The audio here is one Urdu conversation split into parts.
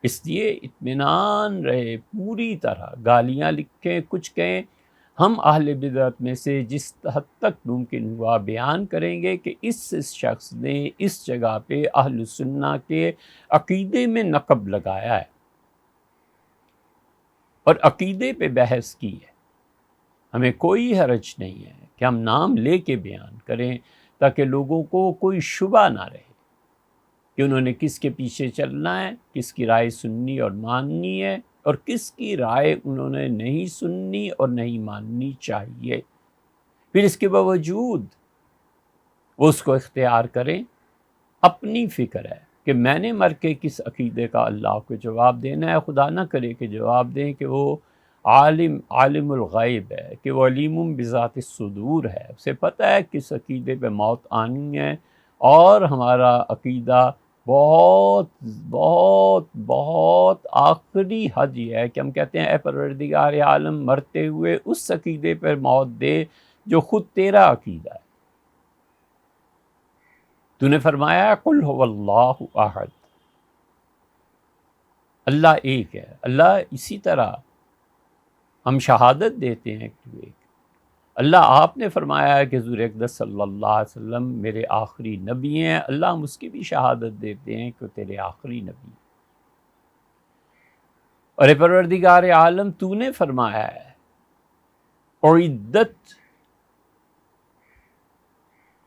اس لیے اطمینان رہے پوری طرح، گالیاں لکھیں کچھ کہیں، ہم اہل بدعت میں سے جس حد تک ممکن ہوا بیان کریں گے کہ اس شخص نے اس جگہ پہ اہل سنہ کے عقیدے میں نقب لگایا ہے اور عقیدے پہ بحث کی ہے۔ ہمیں کوئی حرج نہیں ہے کہ ہم نام لے کے بیان کریں تاکہ لوگوں کو کوئی شبہ نہ رہے کہ انہوں نے کس کے پیچھے چلنا ہے، کس کی رائے سننی اور ماننی ہے، اور کس کی رائے انہوں نے نہیں سننی اور نہیں ماننی چاہیے۔ پھر اس کے باوجود وہ اس کو اختیار کریں۔ اپنی فکر ہے کہ میں نے مر کے کس عقیدے کا اللہ کو جواب دینا ہے، خدا نہ کرے کہ جواب دیں کہ وہ عالم الغیب ہے، کہ وہ علیم بذات الصدور ہے، اسے پتہ ہے کس عقیدے پہ موت آنی ہے، اور ہمارا عقیدہ بہت بہت بہت آخری حد یہ ہے کہ ہم کہتے ہیں اے پروردگار عالم، مرتے ہوئے اس عقیدے پر موت دے جو خود تیرا عقیدہ ہے۔ تو نے فرمایا قل هو اللہ احد، اللہ ایک ہے۔ اللہ اسی طرح ہم شہادت دیتے ہیں کہ ایک اللہ۔ آپ نے فرمایا ہے کہ حضور اقدس صلی اللہ علیہ وسلم میرے آخری نبی ہیں، اللہ ہم اس کی بھی شہادت دیتے ہیں کہ تیرے آخری نبی ہیں۔ اور اے پروردگار عالم، تو نے فرمایا ہے اعدت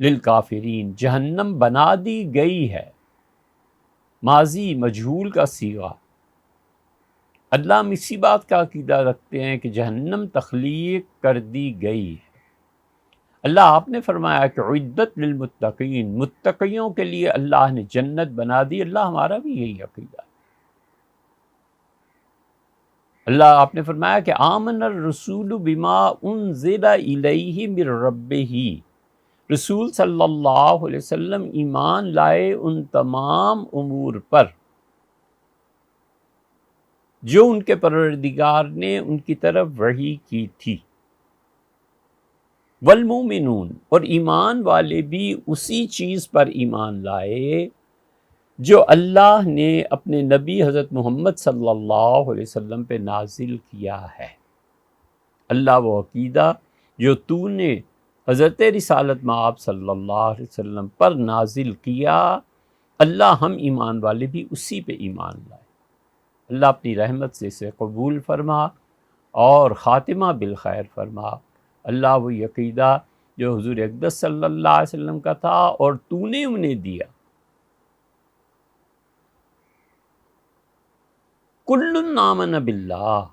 للکافرین، جہنم بنا دی گئی ہے، ماضی مجہول کا صیغہ۔ اللہ ہم اسی بات کا عقیدہ رکھتے ہیں کہ جہنم تخلیق کر دی گئی ہے۔ اللہ آپ نے فرمایا کہ عدت للمتقین، متقیوں کے لیے اللہ نے جنت بنا دی، اللہ ہمارا بھی یہی عقیدہ ہے۔ اللہ آپ نے فرمایا کہ آمن الرسول بما انزل الیہ من ربہ، رسول صلی اللہ علیہ وسلم ایمان لائے ان تمام امور پر جو ان کے پروردگار نے ان کی طرف وحی کی تھی، والمومنون، اور ایمان والے بھی اسی چیز پر ایمان لائے جو اللہ نے اپنے نبی حضرت محمد صلی اللہ علیہ وسلم پہ نازل کیا ہے۔ اللہ وہ عقیدہ جو تو نے حضرت رسالت مآب صلی اللہ علیہ وسلم پر نازل کیا، اللہ ہم ایمان والے بھی اسی پہ ایمان لائے۔ اللہ اپنی رحمت سے اسے قبول فرما اور خاتمہ بالخیر فرما۔ اللہ وہ عقیدہ جو حضور اقدس صلی اللہ علیہ وسلم کا تھا اور تو نے انہیں دیا، کل آمن باللہ،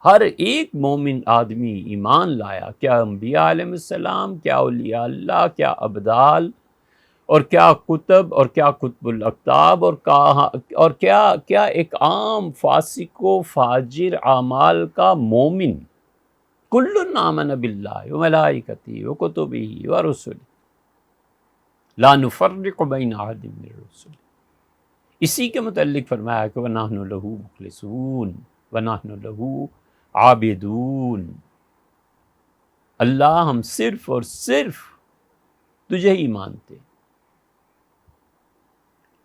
ہر ایک مومن آدمی ایمان لایا، کیا انبیاء علیہ السلام، کیا اولیاء اللہ، کیا ابدال، اور کیا کتب، اور کیا کتب الاقطاب، اور کیا ایک عام فاسق و فاجر اعمال کا مومن۔ کل آمن باللہ وملائکتہ وکتبہ ورسلہ لا نفرق بین احد من الرسل۔ اسی کے متعلق فرمایا کہ وَنَحْنُ لَهُ مُخْلِصُونَ وَنَحْنُ لَهُ عابدون، اللہ ہم صرف اور صرف تجھے ہی مانتے،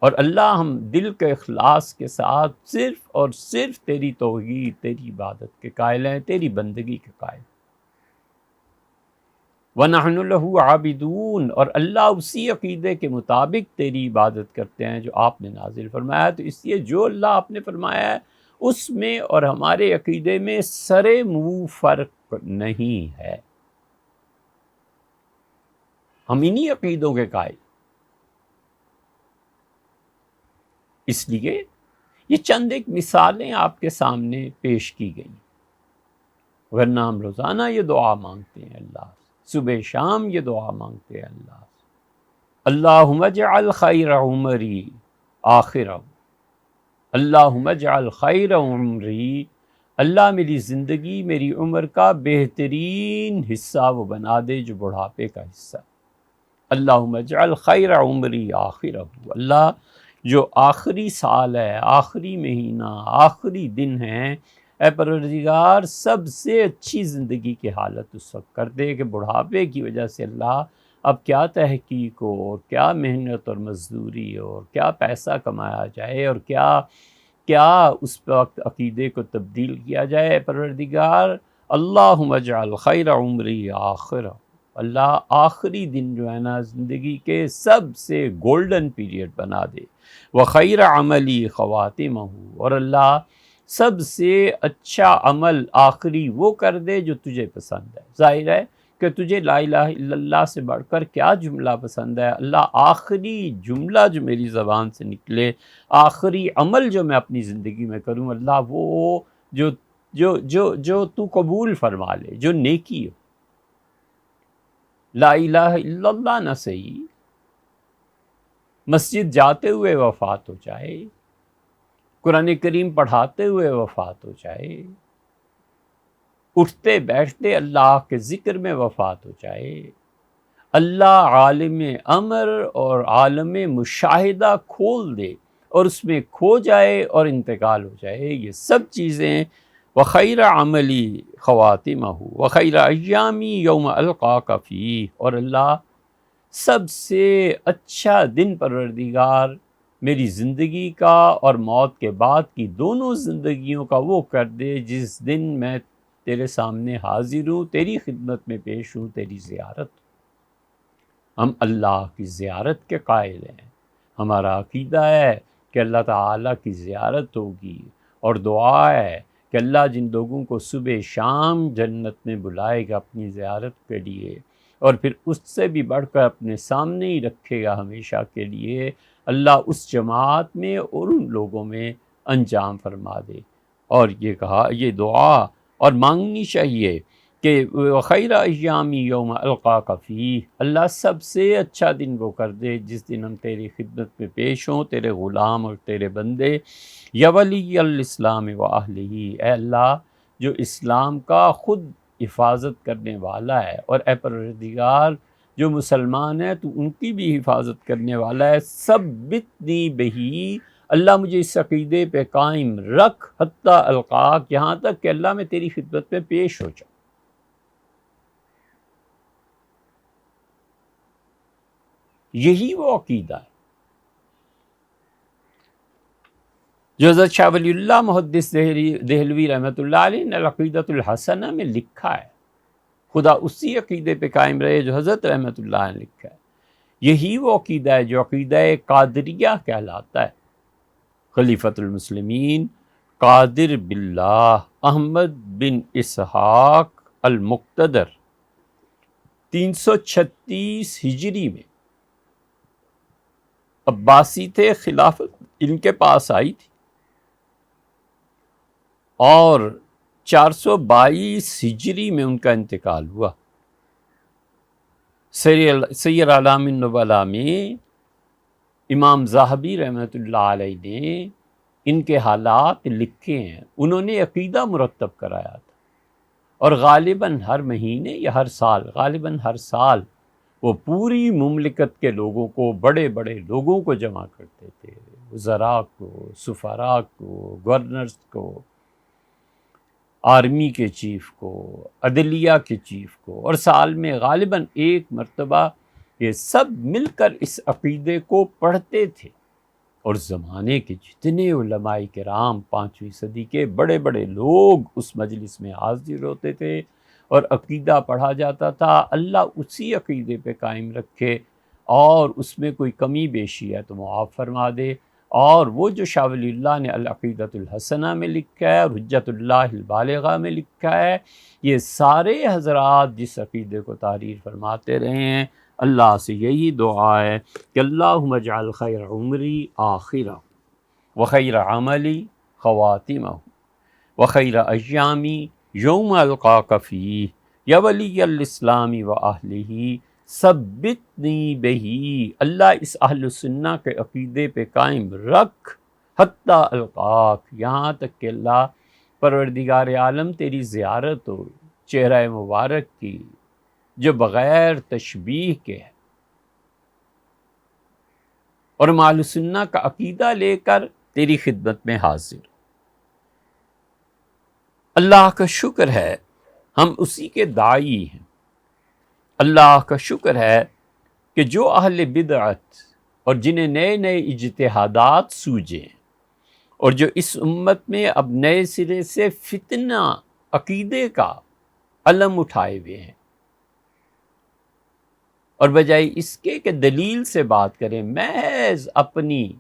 اور اللہ ہم دل کے اخلاص کے ساتھ صرف اور صرف تیری توحید، تیری عبادت کے قائل ہیں، تیری بندگی کے قائل۔ وَنَحْنُ لَهُ عَابِدُونَ، اور اللہ اسی عقیدے کے مطابق تیری عبادت کرتے ہیں جو آپ نے نازل فرمایا۔ تو اس لیے جو اللہ آپ نے فرمایا ہے اس میں اور ہمارے عقیدے میں سرے منہ فرق نہیں ہے، ہم انہی عقیدوں کے قائل۔ اس لیے یہ چند ایک مثالیں آپ کے سامنے پیش کی گئیں، ورنہ ہم روزانہ یہ دعا مانگتے ہیں اللہ سے، صبح شام یہ دعا مانگتے ہیں اللہ سے، اللہم اجعل خیر عمری آخرہ، اللہم اجعل خیر عمری، اللہ میری زندگی، میری عمر کا بہترین حصہ وہ بنا دے جو بڑھاپے کا حصہ۔ اللہم اجعل خیر عمری آخرہ، اللہ جو آخری سال ہے، آخری مہینہ، آخری دن ہے، اے پروردگار سب سے اچھی زندگی کی حالت اس وقت کر دے کہ بڑھاپے کی وجہ سے اللہ اب کیا تحقیق ہو، اور کیا محنت اور مزدوری ہو، اور کیا پیسہ کمایا جائے، اور کیا کیا اس وقت عقیدے کو تبدیل کیا جائے؟ پروردگار اللہم اجعل خیر عمری آخرہ، اللہ آخری دن جو ہے نا زندگی کے سب سے گولڈن پیریڈ بنا دے، وخیر عملی خواتمہ، اور اللہ سب سے اچھا عمل آخری وہ کر دے جو تجھے پسند ہے۔ ظاہر ہے کہ تجھے لا الہ الا اللہ سے بڑھ کر کیا جملہ پسند ہے؟ اللہ آخری جملہ جو میری زبان سے نکلے، آخری عمل جو میں اپنی زندگی میں کروں، اللہ وہ جو جو جو جو تو قبول فرما لے، جو نیکی ہو۔ لا الہ الا اللہ نہ صحیح، مسجد جاتے ہوئے وفات ہو جائے، قرآن کریم پڑھاتے ہوئے وفات ہو جائے، اٹھتے بیٹھتے اللہ کے ذکر میں وفات ہو جائے، اللہ عالم امر اور عالم مشاہدہ کھول دے اور اس میں کھو جائے اور انتقال ہو جائے، یہ سب چیزیں وخیر عملی خواتمہ وخیر ایامی یوم القاک فیہ، اور اللہ سب سے اچھا دن پروردگار میری زندگی کا اور موت کے بعد کی دونوں زندگیوں کا وہ کر دے جس دن میں تیرے سامنے حاضر ہوں، تیری خدمت میں پیش ہوں، تیری زیارت۔ ہم اللہ کی زیارت کے قائل ہیں، ہمارا عقیدہ ہے کہ اللہ تعالیٰ کی زیارت ہوگی، اور دعا ہے کہ اللہ جن لوگوں کو صبح شام جنت میں بلائے گا اپنی زیارت کے لیے، اور پھر اس سے بھی بڑھ کر اپنے سامنے ہی رکھے گا ہمیشہ کے لیے، اللہ اس جماعت میں اور ان لوگوں میں انجام فرما دے۔ اور یہ کہا، یہ دعا اور مانگنی چاہیے کہ خیر ایامی یوم القاک فیہ، اللہ سب سے اچھا دن وہ کر دے جس دن ہم تیری خدمت میں پیش ہوں، تیرے غلام اور تیرے بندے۔ یا ولی الاسلام و اہلہ، اے اللہ جو اسلام کا خود حفاظت کرنے والا ہے، اور اے پروردگار جو مسلمان ہیں تو ان کی بھی حفاظت کرنے والا ہے، ثبتنی بہی، اللہ مجھے اس عقیدے پہ قائم رکھ، حتی القاک، یہاں تک کہ اللہ میں تیری خدمت میں پیش ہو جاؤں۔ یہی وہ عقیدہ ہے جو حضرت شاہ ولی اللہ محدث دہلوی رحمۃ اللہ علیہ نے العقیدۃ الحسنہ میں لکھا ہے۔ خدا اسی عقیدے پہ قائم رہے جو حضرت رحمۃ اللہ نے لکھا ہے۔ یہی وہ عقیدہ ہے جو عقیدہ قادریہ کہلاتا ہے۔ خلیفۃ المسلمین قادر باللہ احمد بن اسحاق المقتدر 336 ہجری میں عباسی تھے، خلافت ان کے پاس آئی تھی، اور 422 ہجری میں ان کا انتقال ہوا۔ سیر اعلام النبلاء میں امام ذہبی رحمۃ اللہ علیہ نے ان کے حالات لکھے ہیں۔ انہوں نے عقیدہ مرتب کرایا تھا، اور غالباً ہر مہینے یا غالباً ہر سال وہ پوری مملکت کے لوگوں کو، بڑے بڑے لوگوں کو جمع کرتے تھے، وزراء کو، سفراء کو، گورنرز کو، آرمی کے چیف کو، عدلیہ کے چیف کو، اور سال میں غالباً ایک مرتبہ یہ سب مل کر اس عقیدے کو پڑھتے تھے۔ اور زمانے کے جتنے علماء کرام 5ویں صدی کے بڑے بڑے لوگ اس مجلس میں حاضر ہوتے تھے اور عقیدہ پڑھا جاتا تھا۔ اللہ اسی عقیدے پہ قائم رکھے، اور اس میں کوئی کمی بیشی ہے تو معاف فرما دے۔ اور وہ جو شاہ ولی اللہ نے العقیدۃ الحسنہ میں لکھا ہے اور حجت اللہ البالغہ میں لکھا ہے، یہ سارے حضرات جس عقیدے کو تحریر فرماتے رہے ہیں، اللہ سے یہی دعا ہے کہ اللہم اجعل خیر عمری آخرہ وخیر عملی خواتمہ وخیر ایامی یوم القاک فیہ یا ولی الاسلام و اہلہ ثبتنی بہی، اللہ اس اہل سنہ کے عقیدے پہ قائم رکھ، حتی القاک، یہاں تک کہ اللہ پروردگار عالم تیری زیارت ہو، چہرہ مبارک کی جو بغیر تشبیہ کے ہے، اور ہم اہل سنہ کا عقیدہ لے کر تیری خدمت میں حاضر۔ اللہ کا شکر ہے ہم اسی کے داعی ہیں۔ اللہ کا شکر ہے کہ جو اہل بدعت اور جنہیں نئے نئے اجتہادات سوجے ہیں، اور جو اس امت میں اب نئے سرے سے فتنہ عقیدے کا علم اٹھائے ہوئے ہیں، اور بجائے اس کے کہ دلیل سے بات کریں، محض اپنی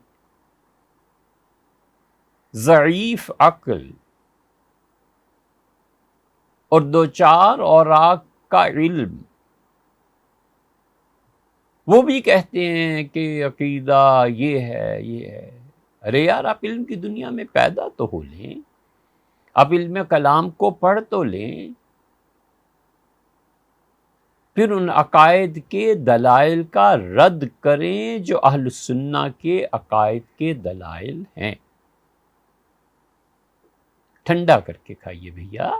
ضعیف عقل اور دو چار اوراق کا علم، وہ بھی کہتے ہیں کہ عقیدہ یہ ہے یہ ہے۔ ارے یار، آپ علم کی دنیا میں پیدا تو ہو لیں، آپ علم کلام کو پڑھ تو لیں، پھر ان عقائد کے دلائل کا رد کریں جو اہل سنہ کے عقائد کے دلائل ہیں۔ ٹھنڈا کر کے کھائیے بھیا۔